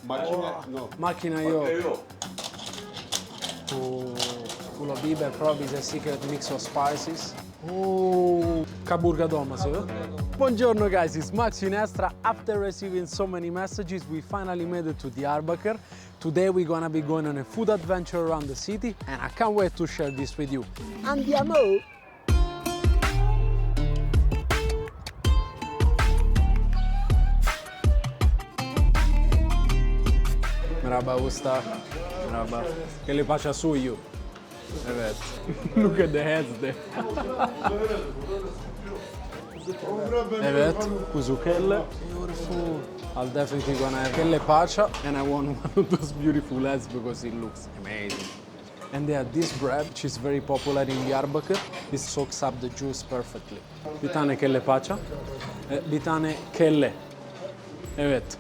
Makine no. Makina yok. Oh, Ulo biber probably is a secret mix of spices. Oh, kaburga domas, yeah? Buongiorno guys, it's Max Finestra. After receiving so many messages, we finally made it to Diyarbakır. Today we're gonna be going on a food adventure around the city and I can't wait to share this with you. Andiamo! Merhaba usta. Merhaba. Kelle paca suyu. Evet. Look at the heads there. Evet. Kuzu kelle. Beautiful. I'll definitely gonna have kelle paca and I want one of those beautiful heads because it looks amazing. And they have this bread which is very popular in Diyarbakır. This soaks up the juice perfectly. Bir tane kelle paca. Bir tane kelle. Evet.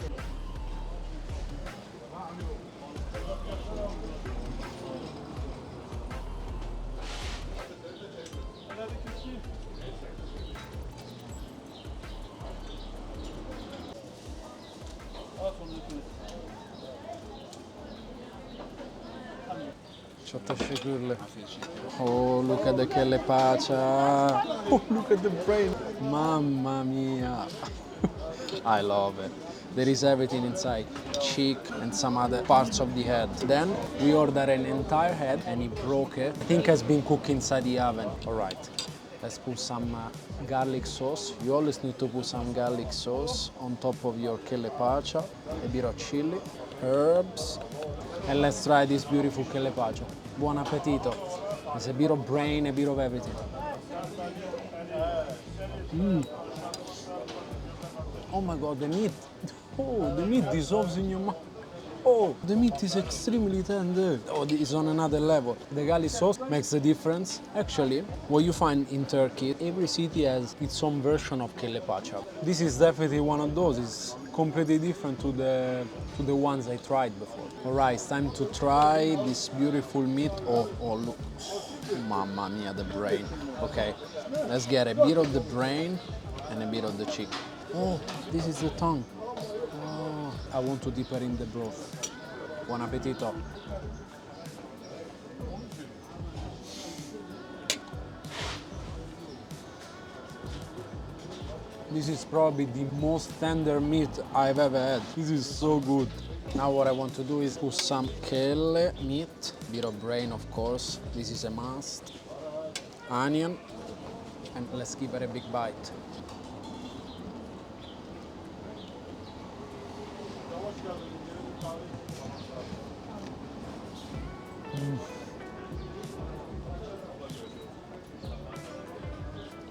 Çok teşekkürler. Oh, look at the kelle paca. Oh, look at the brain. Mamma mia. I love it. There is everything inside. Cheek and some other parts of the head. Then we order an entire head and he broke it. I think has been cooked inside the oven. All right. Let's put some garlic sauce. You always need to put some garlic sauce on top of your kelle paca. A bit of chili, herbs. And let's try this beautiful kelle paca. Buon appetito. There's a bit of brain, a bit of everything. Oh my god, the meat. Oh, the meat dissolves in your mouth. Oh, the meat is extremely tender. Oh, it's on another level. The garlic sauce makes a difference. Actually, what you find in Turkey, every city has its own version of kelle paca. This is definitely one of those. It's completely different to the ones I tried before. All right, it's time to try this beautiful meat. Oh, look. Mamma mia, the brain. Okay, let's get a bit of the brain and a bit of the cheek. Oh, this is the tongue. Oh, I want to dip it in the broth. Buon appetito. This is probably the most tender meat I've ever had. This is so good. Now what I want to do is put some kelle meat, bit of brain of course, this is a must, onion, and let's give it a big bite.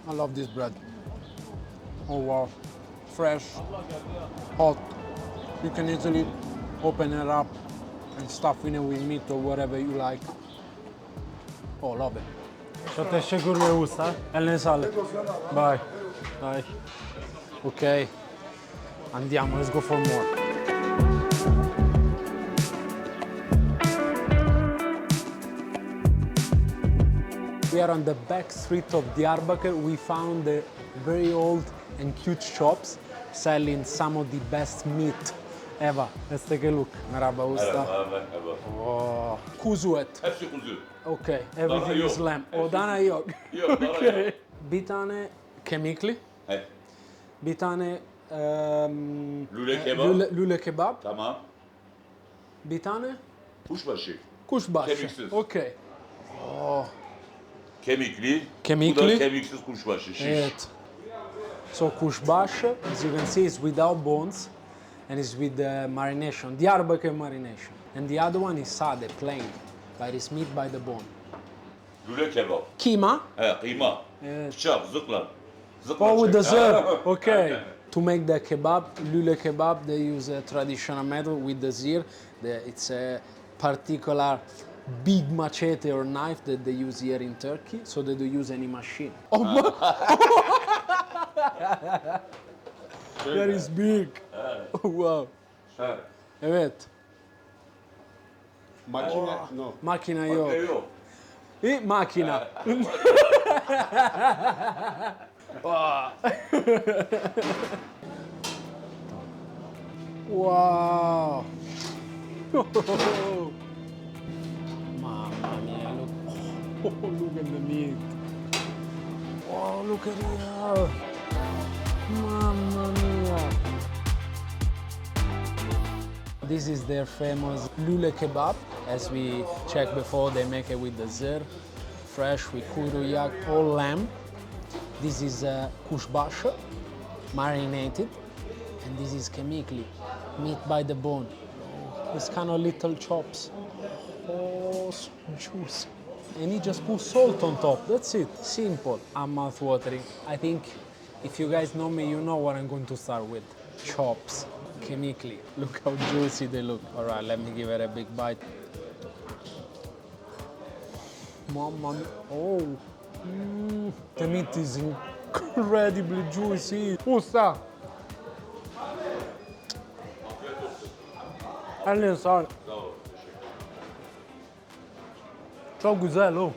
I love this bread. Oh wow, fresh, hot. You can easily open it up and stuff in it with meat or whatever you like. Oh, love it. Çok teşekkürler usta. Eline sağlık. Bye. Bye. Okay. Andiamo, let's go for more. We are on the back street of Diyarbakır. We found the very old and cute shops selling some of the best meat ever. Let's take a look. Merhaba usta. Merhaba. Oh, kuzu et. Hepsi kuzu. Okay, everything Dana is yok. lamb. O dana yok. Yok, dana Okay. yok. Bir tane kemikli, Evet. bir tane Lüle kebap. lüle kebap, Tamam. bir tane Kuşbaşı. kuşbaşı. Kemiksiz. Okay. Kemikli. Kemikli. Bu da kemiksiz kuşbaşı. Şiş. Evet. So kuşbaşı, as you can see, is without bones and it's with the marination, Diyarbakır marination. And the other one is sade, plain, but it's meat by the bone. Lüle kebap. Kima. He, kıyma. Evet. Bıçak, zıkla. Zıkla Oh, with the çek. zir. Okay. Aynen. To make the kebab, lüle kebab, they use a traditional method with the zir. It's a particular big machete or knife that they use here in Turkey, so they don't use any machine. Oh, that is big. Oh, wow. He. Evet. Makine no. Makina Yok. yok. Yok. Makina. Wow. Mamma mia, look. Oh, look at the meat. Oh, look at it. Mamma mia. This is their famous lule kebab. As we checked before, they make it with the zir, fresh with kuru yak, all lamb. This is kuşbaşı, marinated. And this is kemikli, meat by the bone. It's kind of little chops. Oh, so juicy. And he just put salt on top, that's it. Simple and mouth-watering. I think if you guys know me, you know what I'm going to start with. Chops, kemikli. Look how juicy they look. All right, let me give it a big bite. Mamma mia. Oh, the meat is incredibly juicy. Usta. Eline sağlık. Çok güzel o.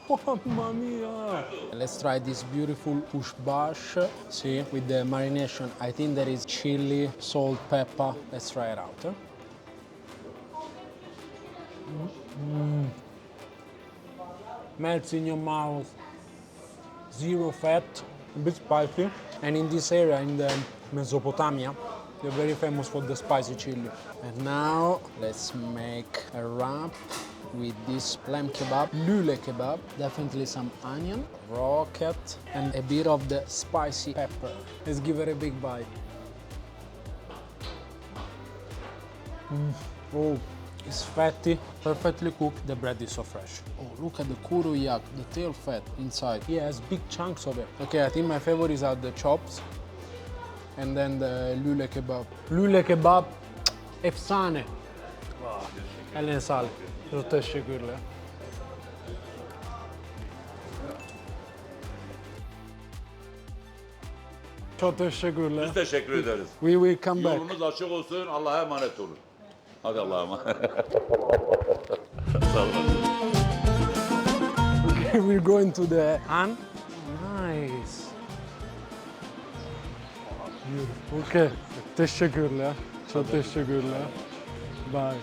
Mamma mia. Let's try this beautiful kuşbaşı. See, with the marination. I think there is chili, salt, pepper. Let's try it out. Melts in your mouth. Zero fat, a bit spicy. And in this area, in the Mesopotamia, they're very famous for the spicy chili. And now let's make a wrap with this lamb kebab, lule kebab. Definitely some onion, rocket, and a bit of the spicy pepper. Let's give it a big bite. Oh, it's fatty, perfectly cooked. The bread is so fresh. Oh, look at the kuru yak, the tail fat inside. He has big chunks of it. Okay, I think my favorites are the chops. And then the lule kebab. Lule kebab, efsane. Eline sağlık. Çok teşekkürler. Çok teşekkürler. Biz teşekkür ederiz. We will come back. Yolunuz açık olsun. Allah'a emanet olun. Hadi Allah'a emanet. Sağ olun. Okay, we're going to the Han. Nice. Beautiful. Okay, teşekkürler. Çok teşekkürler. Bye.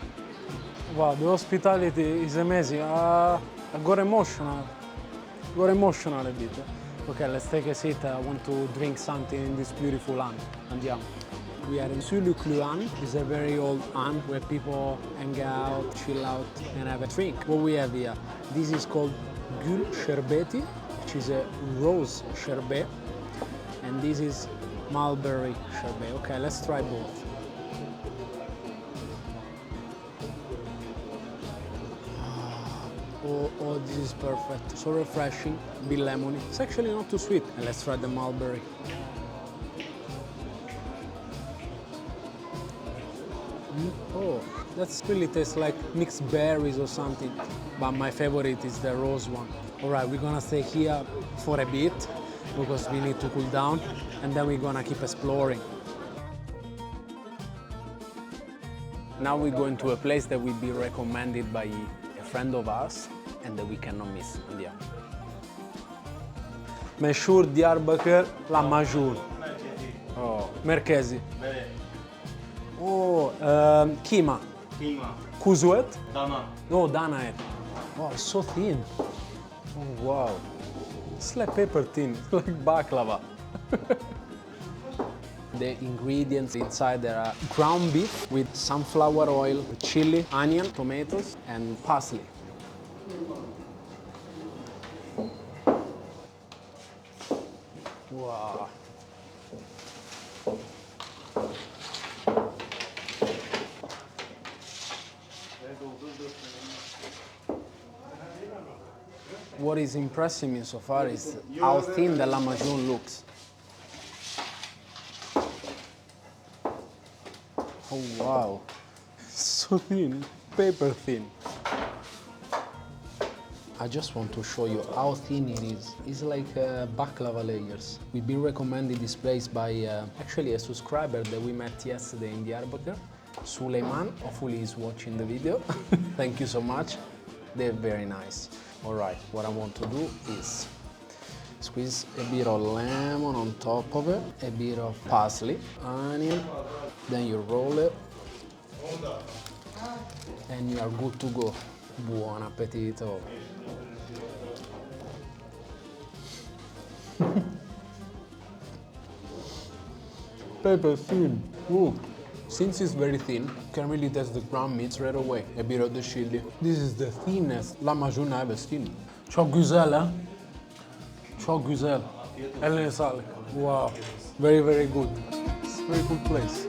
Wow, the hospitality is amazing. I got emotional. Got emotional a bit. Okay, let's take a seat. I want to drink something in this beautiful Han. Andiamo. We are in Sülüklü Han. It's a very old Han where people hang out, chill out, and have a drink. What we have here, this is called gül şerbeti, which is a rose sherbet, and this is mulberry sherbet. Okay, let's try both. Oh, this is perfect. So refreshing, a bit lemony. It's actually not too sweet. And let's try the mulberry. Oh, that really tastes like mixed berries or something. But my favorite is the rose one. All right, we're gonna stay here for a bit because we need to cool down, and then we're gonna keep exploring. Now we're going to a place that will be recommended by a friend of ours and that we cannot miss. Andiamo. Meşhur Diyarbakır Lahmacun. Oh, merkezi. Oh, kima. Kıyma, Kuzu et? dana. No, dana et. Oh, it's so thin. Oh, wow. It's like paper thin, like baklava. The ingredients inside there are ground beef with sunflower oil, chili, onion, tomatoes, and parsley. Wow. What is impressing me so far is how thin the Lahmacun looks. Oh wow, so thin, paper thin. I just want to show you how thin it is. It's like baklava layers. We've been recommended this place by actually a subscriber that we met yesterday in Diyarbakır. Süleyman, hopefully he's watching the video. Thank you so much. They're very nice. All right, what I want to do is squeeze a bit of lemon on top of it, a bit of parsley, onion, then you roll it. and you are good to go. Buon appetito. Pepper thin. Ooh. Since it's very thin, you can really taste the ground meats right away. A bit of the chili. This is the thinnest lahmacun I've ever seen. Çok güzel, ha? Çok güzel. Eline sağlık. Wow. Very, very good. It's a very good place.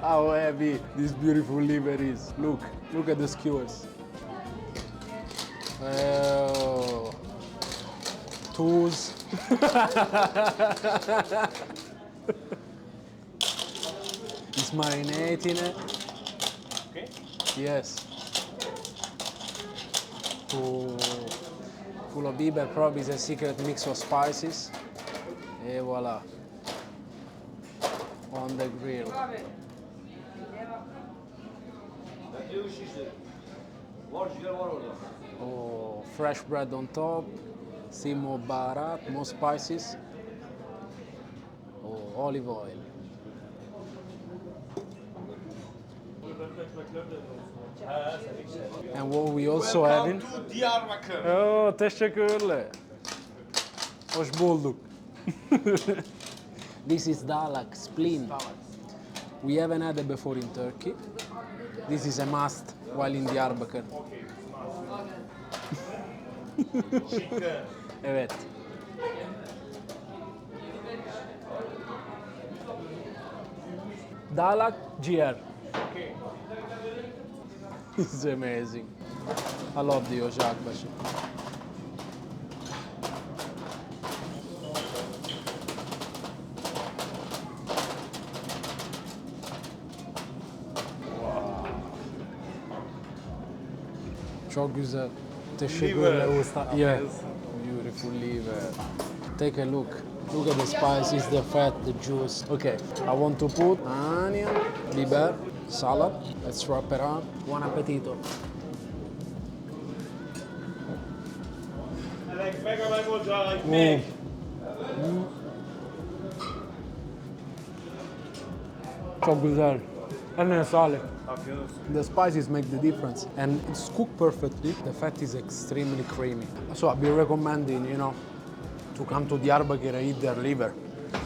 How heavy this beautiful liver is. Look at the skewers. Oh, tools. It's marinating it. Okay. Yes. Oh, full of liver, probably is a secret mix of spices. Et voila. On the grill. Oh, fresh bread on top. See more baharat, more spices. Oh, olive oil. And what we also having? Welcome to Diyarbakır. Oh, teşekkürler. Hoş bulduk. This is dalak, spleen. We haven't had it before in Turkey. This is a must while in Diyarbakır. Evet. Dalak ciğer. It's amazing. I love the ocakbaşı. Çok güzel. Teşekkürler usta. Yeah. Beautiful liver. Take a look. Look at the spices, the fat, the juice. Okay, I want to put onion, biber, salad. Let's wrap it up. Buon appetito. Çok güzel. Eline sağlık. The spices make the difference and it's cooked perfectly. The fat is extremely creamy. So I'd be recommending, to come to Diyarbakır and eat their liver.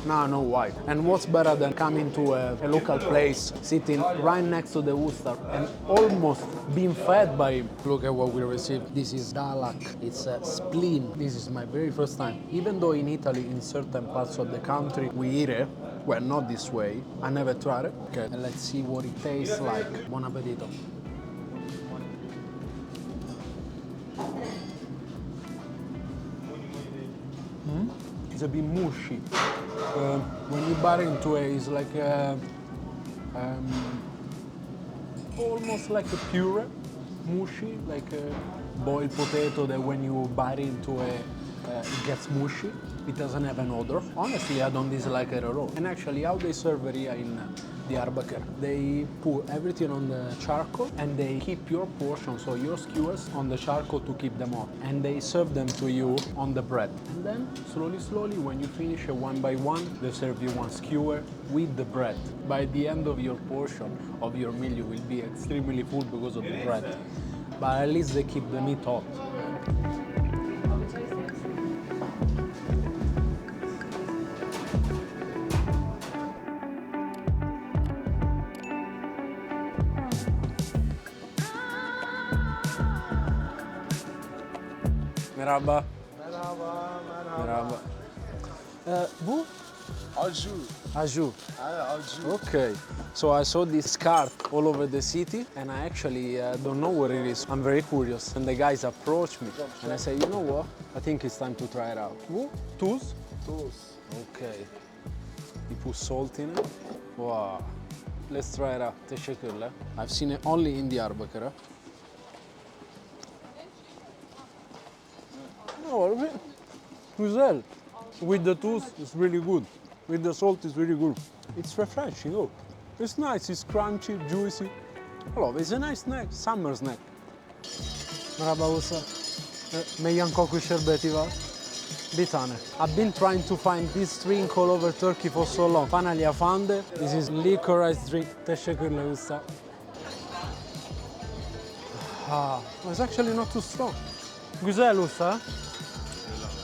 Now I know why. And what's better than coming to a local place, sitting right next to the Worcester and almost being fed by him. Look at what we received. This is dalak. It's a spleen. This is my very first time. Even though in Italy, in certain parts of the country, we eat it, well, not this way. I never tried it. Okay, and let's see what it tastes like. Buon appetito. It's a bit mushy. When you bite into it, it's like almost like a puree, mushy, like a boiled potato that when you bite into it, it gets mushy. It doesn't have an odor. Honestly, I don't dislike it at all. And actually, how they serve it here in Diyarbakır, they put everything on the charcoal and they keep your portion, so your skewers, on the charcoal to keep them hot. And they serve them to you on the bread. And then, slowly, when you finish it one by one, they serve you one skewer with the bread. By the end of your portion, of your meal, you will be extremely full because of the bread. But at least they keep the meat hot. Merhaba. Merhaba. Bu? Aju. Aju. Aju. Okay. So I saw this cart all over the city and I actually don't know what it is. I'm very curious. And the guys approached me and I say, you know what? I think it's time to try it out. Bu? Tuz? Tuz. Okay. You put salt in it? Wow. Let's try it out. Teşekkürler. I've seen it only in Diyarbakır. Oh, güzel. With the tooth, it's really good. With the salt, it's really good. It's refreshing. Oh, it's nice. It's crunchy, juicy. I love it. It's a nice snack, summer snack. Merhaba usta. Meyan kökü şerbeti var. Bir tane. I've been trying to find this drink all over Turkey for so long. Finally I found it. This is licorice drink. Teşekkürler usta. It's actually not too strong. Güzel usta.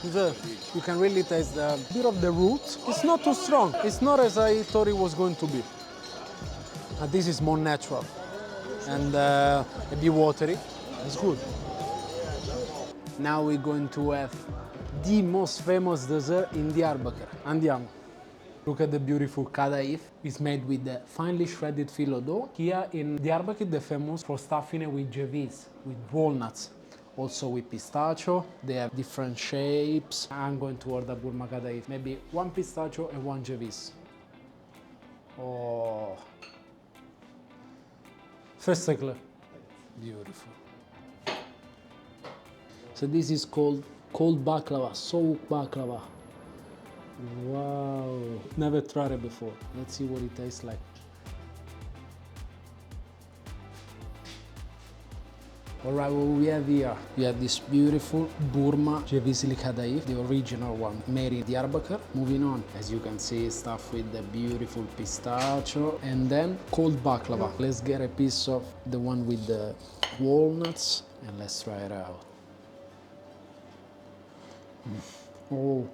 Güzel. You can really taste the bit of the root. It's not too strong. It's not as I thought it was going to be. This is more natural and a bit watery. It's good. Now we're going to have the most famous dessert in Diyarbakır. Andiamo. Look at the beautiful kadayif. It's made with the finely shredded filo dough. Here in Diyarbakır, they're famous for stuffing it with ceviz, with walnuts. Also with pistachio. They have different shapes. I'm going to order burma kadayif. Maybe one pistachio and one ceviz. Oh. Fıstıklı. Beautiful. So this is called cold baklava, soğuk baklava. Wow, never tried it before. Let's see what it tastes like. All right, what we have here, we have this beautiful Burma cevizli kadayif, the original one, made in Diyarbakır. Moving on, as you can see, stuffed with the beautiful pistachio, and then cold baklava. Let's get a piece of the one with the walnuts, and let's try it out. Oh.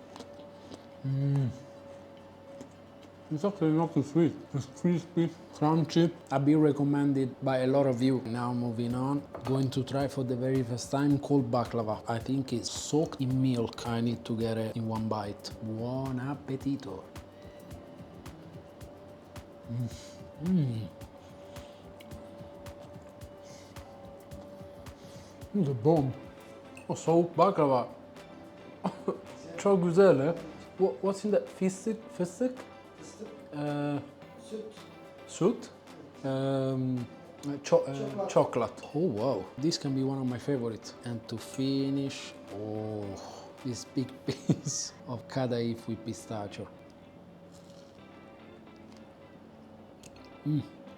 It's actually not too sweet. It's crispy, crunchy. I've been recommended by a lot of you. Now moving on, going to try for the very first time cold baklava. I think it's soaked in milk. I need to get it in one bite. Buon appetito. The bomb. Oh, soğuk baklava. Çok güzel eh? What's in that? Fıstık? Süt. Süt? Chocolate. Oh wow, this can be one of my favorites. And to finish, oh, this big piece of kadayif with pistachio.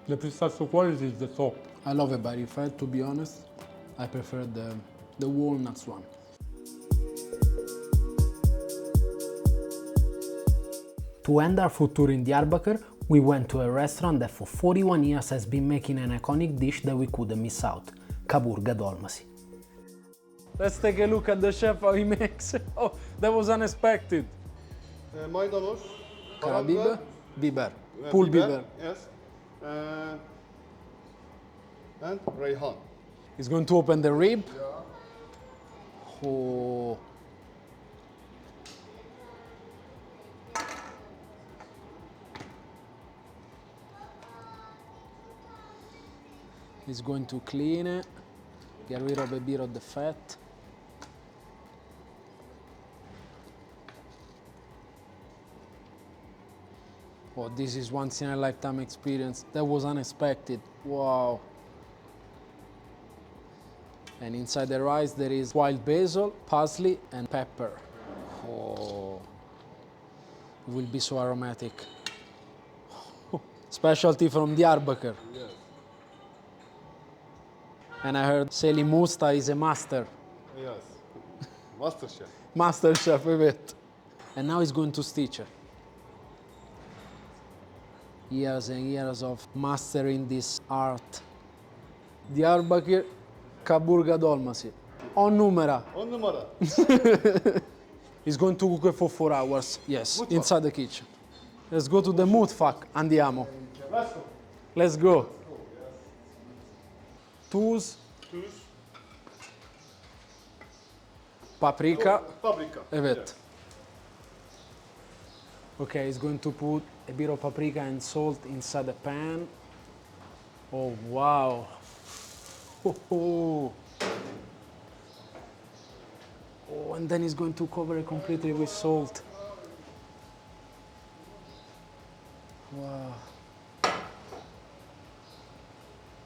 The pistachio quality is the top. I love it, but if I had to be honest, I prefer the walnuts one. To end our food tour in Diyarbakır, we went to a restaurant that for 41 years has been making an iconic dish that we couldn't miss out, kaburga dolmasi. Let's take a look at the chef, how he makes it. Oh, that was unexpected. Maydanoz, Karabiber, biber, pul biber. Yes. And reyhan. He's going to open the rib. Oh. He's going to clean it, get rid of a bit of the fat. Oh, this is once in a lifetime experience. That was unexpected. Wow. And inside the rice there is wild basil, parsley and pepper. Oh, it will be so aromatic. Specialty from Diyarbakır. Yes. And I heard Selim Usta is a master. Yes. Master chef. Master chef, evet. And now he's going to stitch it. Years and years of mastering this art. Diyarbakır kaburga dolmasi. 10 numara. 10 numara. He's going to cook it for 4 hours. Yes, Mutfak. inside the kitchen. Let's go to the mutfak. Andiamo. Let's go. Let's go. Tuz, paprika. Paprika. Evet. Yes. Okay, he's going to put a bit of paprika and salt inside the pan. Oh, wow. Oh, and then he's going to cover it completely with salt. Wow.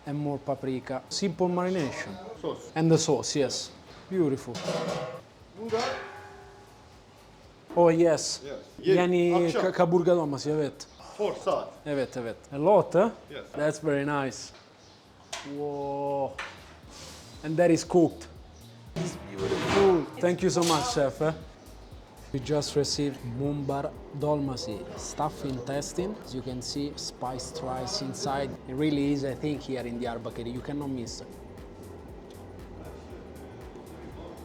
And more paprika. Simple marination. Sauce. And the sauce, yes. Beautiful. Bunda Oh, yes. yes. Yani Akşam. kaburga dolması, evet. 4 saat. Evet, evet. A lot, huh? Yes. That's very nice. Whoa. And that is cooked. It's beautiful. Thank you so much, chef. We just received mumbar dolmasi, stuffed intestine. As you can see, spiced rice inside. It really is, I think, here in Diyarbakır. You cannot miss it.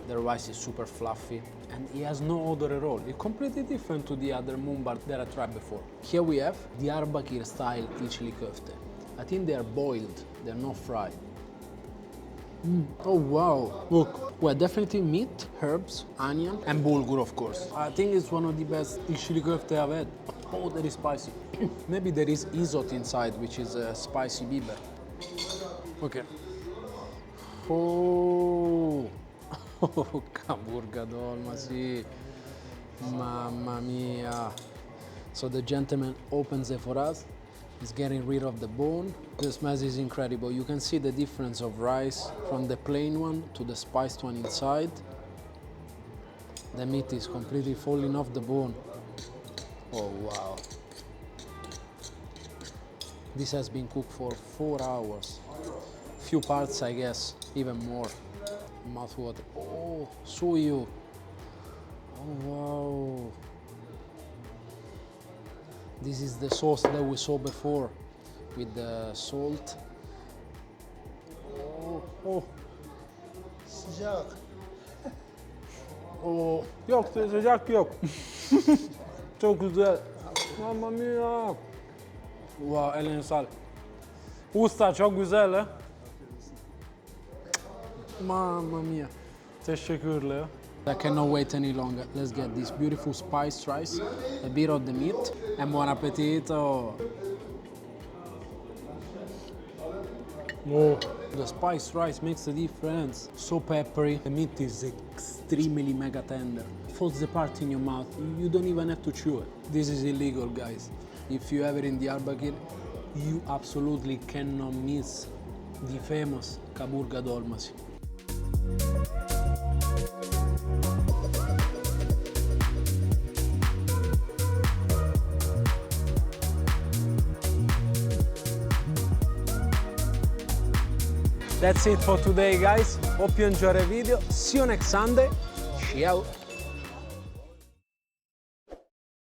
The rice is super fluffy and it has no odor at all. It's completely different to the other mumbar that I tried before. Here we have Diyarbakır style içli köfte. I think they are boiled, they're not fried. Oh wow, look. Well, definitely meat, herbs, onion, and bulgur, of course. I think it's one of the best içli köfte I've had. Oh, that is spicy. Maybe there is isot inside, which is a spicy biber. Okay. Oh, kaburga dolmasi. Mamma mia. So the gentleman opens it for us. He's getting rid of the bone. The smell is incredible. You can see the difference of rice from the plain one to the spiced one inside. The meat is completely falling off the bone. Oh wow. This has been cooked for 4 hours. Few parts, I guess, even more. Mouthwater. Oh, suyu. Oh wow. This is the sauce that we saw before with the salt. Oh, oh. Sıcak. Oh. Yok, sıcak yok. Çok güzel. Mamma mia. Wow, eline sağlık. Usta çok güzel ha. Mamma mia. Teşekkürler. I cannot wait any longer. Let's get this beautiful spiced rice, a bit of the meat, and buon appetito. Oh, the spiced rice makes a difference. So peppery. The meat is extremely mega tender. Falls apart in your mouth. You don't even have to chew it. This is illegal, guys. If you have it in Diyarbakır, you absolutely cannot miss the famous kaburga dolmasi. That's it for today, guys. Hope you enjoyed the video. See you next Sunday. Ciao.